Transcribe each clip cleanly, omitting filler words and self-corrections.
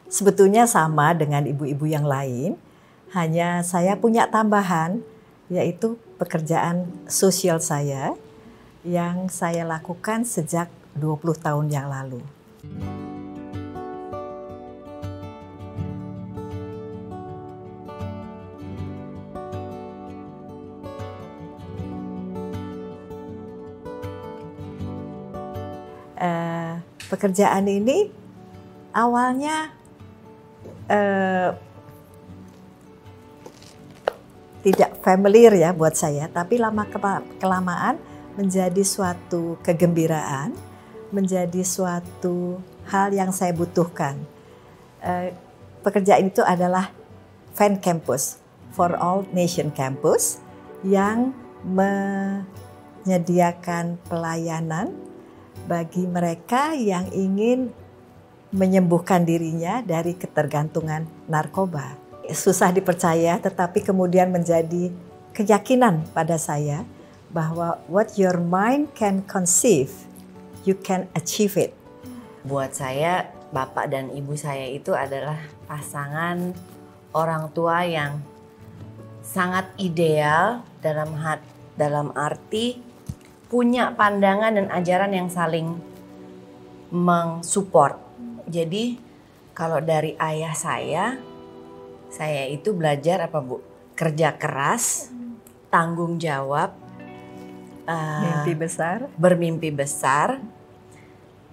sebetulnya sama dengan ibu-ibu yang lain, hanya saya punya tambahan, yaitu pekerjaan sosial saya yang saya lakukan sejak 20 tahun yang lalu. Pekerjaan ini awalnya tidak familiar ya buat saya, tapi lama-kelamaan menjadi suatu kegembiraan, menjadi suatu hal yang saya butuhkan. Pekerjaan itu adalah FAN Campus, For All Nation Campus, yang menyediakan pelayanan bagi mereka yang ingin menyembuhkan dirinya dari ketergantungan narkoba. Susah dipercaya, tetapi kemudian menjadi keyakinan pada saya bahwa what your mind can conceive, you can achieve it. Buat saya, bapak dan ibu saya itu adalah pasangan orang tua yang sangat ideal dalam arti punya pandangan dan ajaran yang saling mensupport. Jadi kalau dari ayah saya itu belajar apa Bu? Kerja keras, tanggung jawab, bermimpi besar.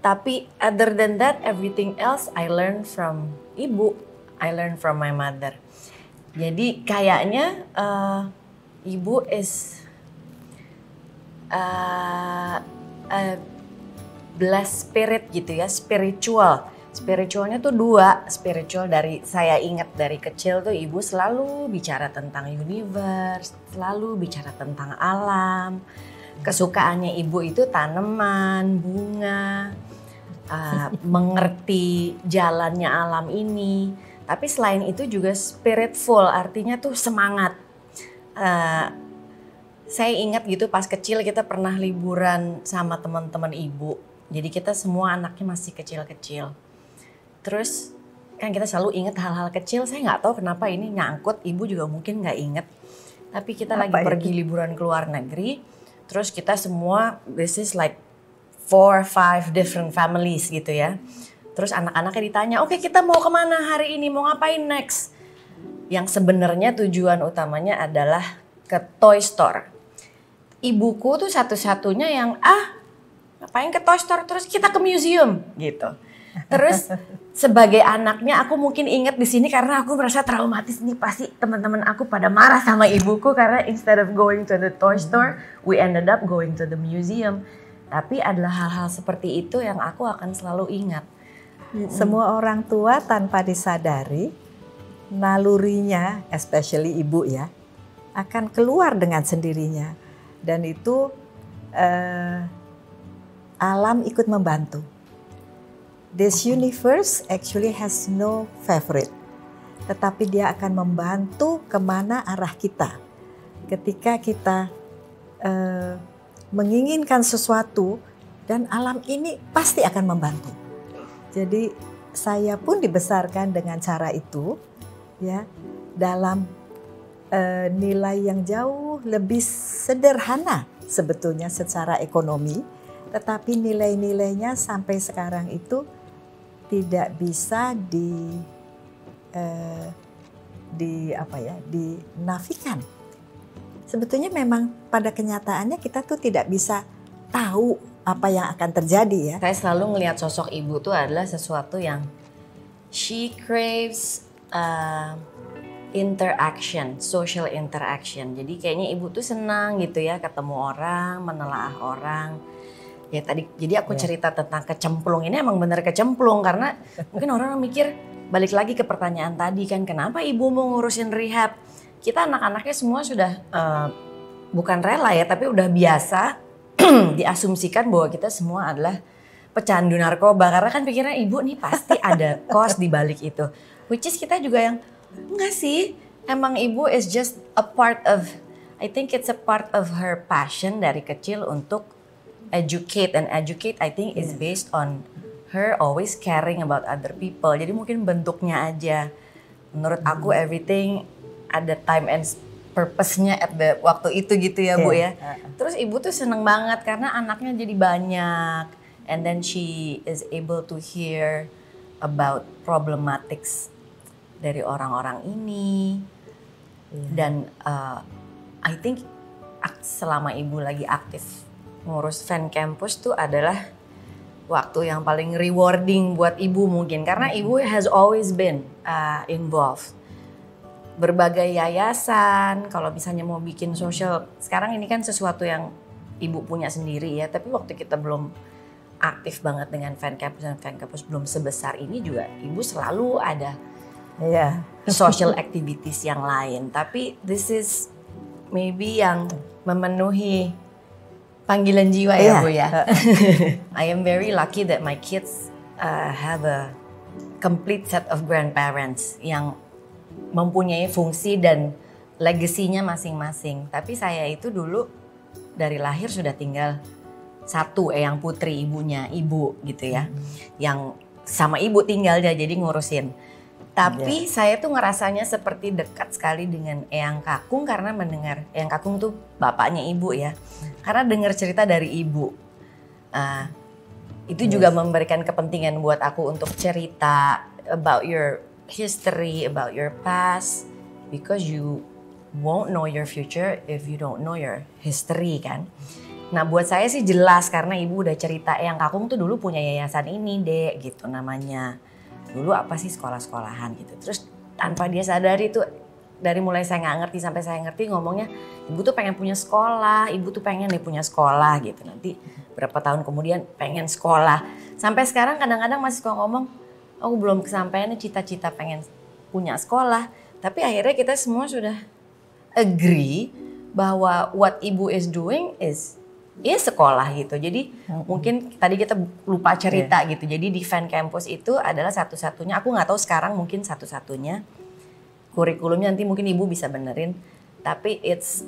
Tapi other than that, everything else I learned from ibu, I learned from my mother. Jadi kayaknya ibu is blessed spirit gitu ya, spiritual. Spiritualnya tuh dua, spiritual dari saya ingat dari kecil tuh ibu selalu bicara tentang universe, selalu bicara tentang alam. Kesukaannya ibu itu tanaman, bunga, mengerti jalannya alam ini. Tapi selain itu juga spiritful, artinya tuh semangat. Saya ingat gitu pas kecil kita pernah liburan sama teman-teman ibu. Jadi kita semua anaknya masih kecil-kecil. Terus kan kita selalu ingat hal-hal kecil, saya nggak tahu kenapa ini nyangkut, ibu juga mungkin nggak inget. Tapi kita lagi pergi liburan ke luar negeri, terus kita semua, this is like 4-5 different families gitu ya. Terus anak-anaknya ditanya, oke kita mau kemana hari ini, mau ngapain next? Yang sebenarnya tujuan utamanya adalah ke toy store. Ibuku tuh satu-satunya yang, ngapain ke toy store, terus kita ke museum gitu. Terus sebagai anaknya aku mungkin ingat di sini karena aku merasa traumatis nih, pasti teman-teman aku pada marah sama ibuku karena instead of going to the toy store, we ended up going to the museum. Tapi adalah hal-hal seperti itu yang aku akan selalu ingat. Semua orang tua tanpa disadari nalurinya, especially ibu ya, akan keluar dengan sendirinya, dan itu alam ikut membantu. This universe actually has no favorite, tetapi dia akan membantu kemana arah kita. Ketika kita menginginkan sesuatu, dan alam ini pasti akan membantu. Jadi saya pun dibesarkan dengan cara itu, ya, dalam nilai yang jauh lebih sederhana sebetulnya secara ekonomi, tetapi nilai-nilainya sampai sekarang itu tidak bisa dinafikan. Sebetulnya memang pada kenyataannya kita tuh tidak bisa tahu apa yang akan terjadi ya. Saya selalu ngelihat sosok ibu tuh adalah sesuatu yang she craves interaction, social interaction. Jadi kayaknya ibu tuh senang gitu ya ketemu orang, menelaah orang. Ya tadi, jadi aku cerita tentang kecemplung ini emang bener kecemplung karena mungkin orang mikir balik lagi ke pertanyaan tadi kan, kenapa ibu mau ngurusin rehab? Kita anak-anaknya semua sudah bukan rela ya, tapi udah biasa diasumsikan bahwa kita semua adalah pecandu narkoba karena kan pikiran ibu nih pasti ada cost di balik itu. Which is kita juga yang enggak sih, emang ibu is just a part of, I think it's a part of her passion dari kecil untuk educate, and educate I think is based on her always caring about other people. Jadi mungkin bentuknya aja. Menurut aku everything ada time and purpose-nya at the waktu itu gitu ya Bu ya. Terus ibu tuh seneng banget karena anaknya jadi banyak. And then she is able to hear about problematics dari orang-orang ini. Dan I think selama ibu lagi aktif ngurus fan campus tuh adalah waktu yang paling rewarding buat ibu mungkin. Karena ibu has always been involved. Berbagai yayasan, kalau misalnya mau bikin social, sekarang ini kan sesuatu yang ibu punya sendiri ya. Tapi waktu kita belum aktif banget dengan fan campus dan fan campus belum sebesar ini juga ibu selalu ada social activities yang lain. Tapi this is maybe yang memenuhi panggilan jiwa ya Bu ya. I am very lucky that my kids have a complete set of grandparents yang mempunyai fungsi dan legasinya masing-masing. Tapi saya itu dulu dari lahir sudah tinggal satu yang putri ibunya, ibu gitu ya. Yang sama ibu tinggalnya jadi ngurusin. Tapi saya tuh ngerasanya seperti dekat sekali dengan Eyang Kakung karena mendengar, Eyang Kakung tuh bapaknya ibu ya. Karena dengar cerita dari ibu. Itu juga memberikan kepentingan buat aku untuk cerita about your history, about your past. Because you won't know your future if you don't know your history kan. Nah buat saya sih jelas karena ibu udah cerita Eyang Kakung tuh dulu punya yayasan ini Dek gitu namanya. Dulu apa sih sekolah-sekolahan gitu. Terus tanpa dia sadari tuh dari mulai saya nggak ngerti sampai saya ngerti ngomongnya ibu tuh pengen punya sekolah, ibu tuh pengen nih punya sekolah gitu. Nanti berapa tahun kemudian pengen sekolah. Sampai sekarang kadang-kadang masih suka ngomong aku belum kesampaian nih cita-cita pengen punya sekolah. Tapi akhirnya kita semua sudah agree bahwa what ibu is doing is sekolah gitu. Jadi mungkin tadi kita lupa cerita gitu. Jadi di fan campus itu adalah satu-satunya. Aku nggak tahu sekarang mungkin satu-satunya kurikulumnya nanti mungkin ibu bisa benerin. Tapi it's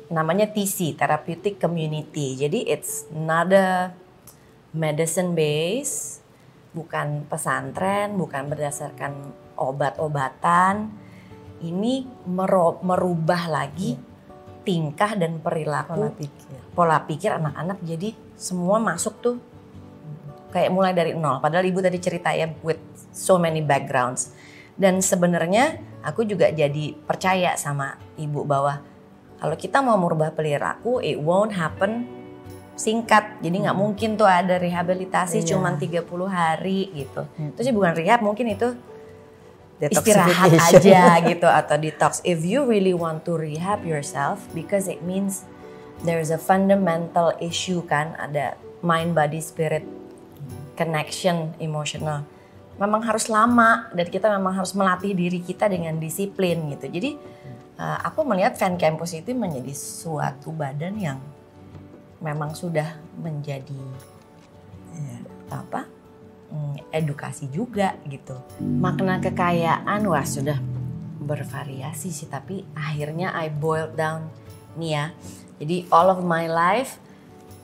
namanya TC, Therapeutic Community. Jadi it's not a medicine base, bukan pesantren, bukan berdasarkan obat-obatan. Ini merubah lagi tingkah dan perilaku, pola pikir anak-anak, jadi semua masuk tuh kayak mulai dari nol. Padahal ibu tadi cerita ya with so many backgrounds. Dan sebenarnya aku juga jadi percaya sama ibu bahwa kalau kita mau merubah perilaku, it won't happen singkat. Jadi nggak mungkin tuh ada rehabilitasi cuman 30 hari gitu. Terus bukan rehab, mungkin itu istirahat aja gitu atau detox. If you really want to rehab yourself, because it means there's a fundamental issue kan, ada mind, body, spirit, connection, emotional. Memang harus lama dan kita memang harus melatih diri kita dengan disiplin gitu. Jadi aku melihat fan campus itu menjadi suatu badan yang memang sudah menjadi edukasi juga gitu. Makna kekayaan wah sudah bervariasi sih, tapi akhirnya I boiled down nih ya. Jadi all of my life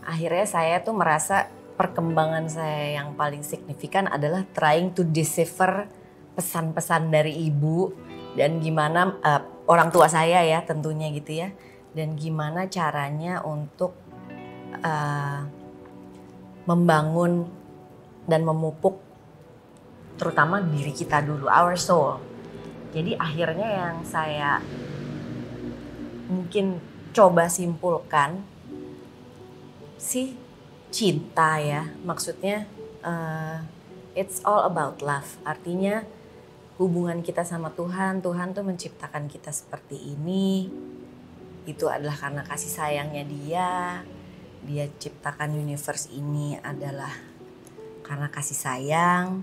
akhirnya saya tuh merasa perkembangan saya yang paling signifikan adalah trying to decipher pesan-pesan dari ibu dan gimana orang tua saya ya tentunya gitu ya. Dan gimana caranya untuk membangun dan memupuk terutama diri kita dulu, our soul. Jadi akhirnya yang saya mungkin coba simpulkan sih cinta ya. Maksudnya it's all about love. Artinya hubungan kita sama Tuhan, Tuhan tuh menciptakan kita seperti ini. Itu adalah karena kasih sayangnya Dia ciptakan universe ini adalah karena kasih sayang.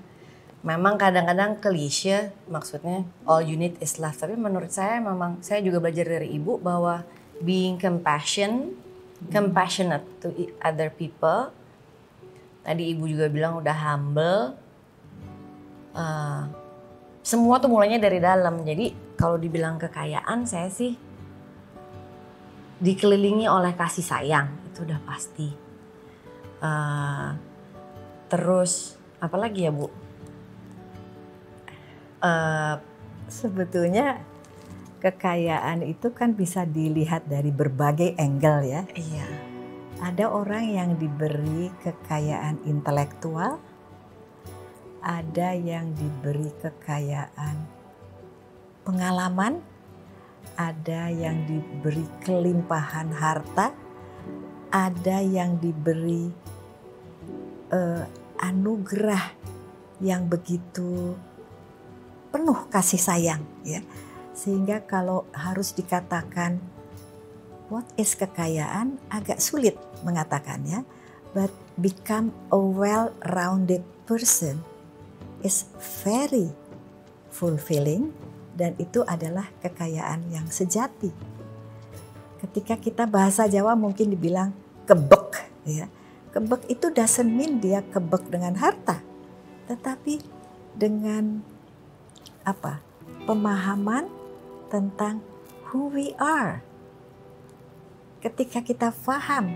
Memang kadang-kadang klise, maksudnya all you need is love. Tapi menurut saya memang saya juga belajar dari ibu bahwa being compassionate to other people. Tadi ibu juga bilang udah humble. Semua tuh mulainya dari dalam. Jadi kalau dibilang kekayaan saya sih dikelilingi oleh kasih sayang. Itu udah pasti. Terus apa lagi ya Bu? Sebetulnya kekayaan itu kan bisa dilihat dari berbagai angle ya. Iya. Ada orang yang diberi kekayaan intelektual, ada yang diberi kekayaan pengalaman, ada yang diberi kelimpahan harta, ada yang diberi anugerah yang begitu penuh kasih sayang ya. Sehingga kalau harus dikatakan what is kekayaan, agak sulit mengatakannya, but become a well-rounded person is very fulfilling, dan itu adalah kekayaan yang sejati. Ketika kita bahasa Jawa mungkin dibilang kebek ya. Kebek itu doesn't mean dia kebek dengan harta, tetapi dengan pemahaman tentang who we are. Ketika kita paham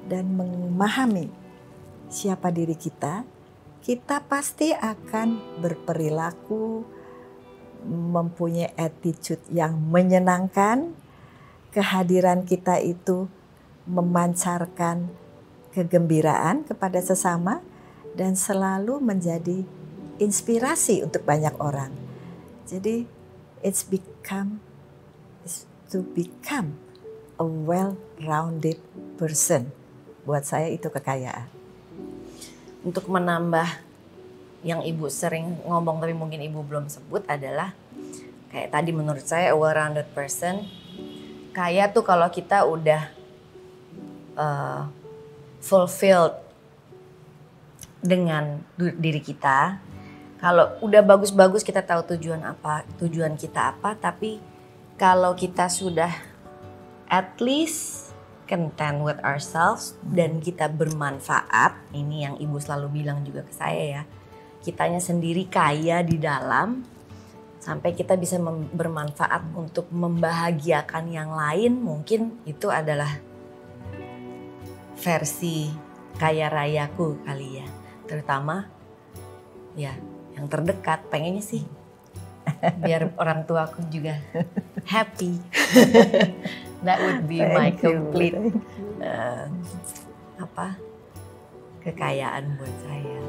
dan memahami siapa diri kita, kita pasti akan berperilaku, mempunyai attitude yang menyenangkan. Kehadiran kita itu memancarkan kegembiraan kepada sesama dan selalu menjadi inspirasi untuk banyak orang. Jadi to become a well-rounded person. Buat saya itu kekayaan. Untuk menambah yang Ibu sering ngomong tapi mungkin Ibu belum sebut adalah kayak tadi menurut saya a well-rounded person. Kaya tuh kalau kita udah fulfilled dengan diri kita. Kalau udah bagus-bagus kita tahu tujuan kita apa, tapi kalau kita sudah at least content with ourselves dan kita bermanfaat, ini yang Ibu selalu bilang juga ke saya ya, kitanya sendiri kaya di dalam, sampai kita bisa bermanfaat untuk membahagiakan yang lain, mungkin itu adalah versi kaya rayaku kali ya. Terutama ya yang terdekat, pengennya sih biar orang tuaku juga happy. That would be my complete kekayaan buat saya.